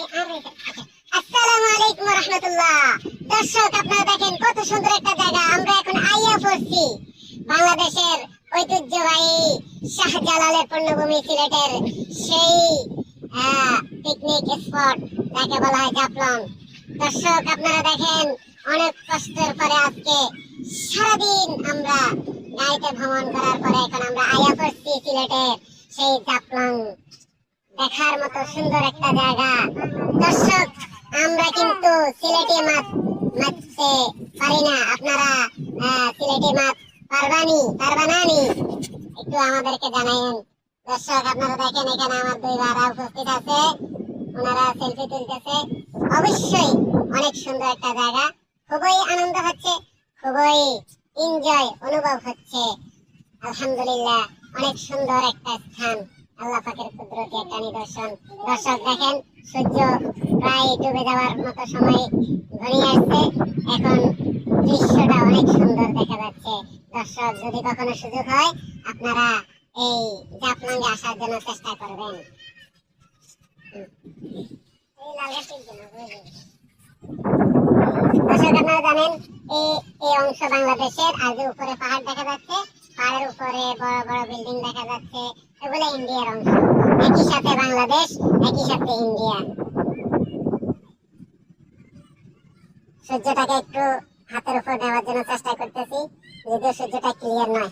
আসসালামু আলাইকুম ওয়া রাহমাতুল্লাহ। দর্শক আপনারা দেখেন কত সুন্দর একটা জায়গা। আমরা এখন আইয়া পড়ছি বাংলাদেশের ঐতিহ্যবাহী শাহজালালের পূর্ণভূমি সিলেটের সেই পিকনিক স্পট যাকে বলা হয় জাফলং। দর্শক আপনারা দেখেন অনেক কষ্টের পরে আজকে সারাদিন আমরা গাড়িতে ভ্রমণ করার পরে এখন আমরা আইয়া পড়ছি সিলেটের সেই জাফলং। দেখার মতো সুন্দর একটা জায়গা। দর্শক আমরা কিন্তু সিলেটি মাছ মারতে পারি না, আপনারা সিলেটি মাছ পারবানানি একটু আমাদেরকে জানাইন। দর্শক আপনারা দেখেন এখানে আমার দুই ভাইরা উপস্থিত আছে, ওনারা সেলফি তুলতেছে। অবশ্যই অনেক সুন্দর একটা জায়গা, খুবই আনন্দ হচ্ছে, খুবই এনজয় অনুভব হচ্ছে। আলহামদুলিল্লাহ, অনেক সুন্দর একটা স্থান, আল্লাহ পাকের কুদরতি একটা নিদর্শন। দর্শক দেখেন সূর্য প্রায় ডুবে যাওয়ার মতো সময় ঘনিয়ে আসছে, এখন দৃশ্যটা অনেক সুন্দর দেখা যাচ্ছে। দর্শক যদি কখনো সুযোগ হয় আপনারা এই জাফলং এ আসার জন্য চেষ্টা করবেন। দর্শক আপনারা জানেন এই অংশ বাংলাদেশের, আর যে উপরে পাহাড় দেখা যাচ্ছে, পাহাড়ের উপরে বড় বড় বিল্ডিং দেখা যাচ্ছে, এগুলো ইন্ডিয়ার অংশ। একই সাথে বাংলাদেশ, একই সাথে ইন্ডিয়া। সূর্যটাকে একটু হাতের উপর নেওয়ার জন্য চেষ্টা করতেছি, যদিও সূর্যটা ক্লিয়ার নয়।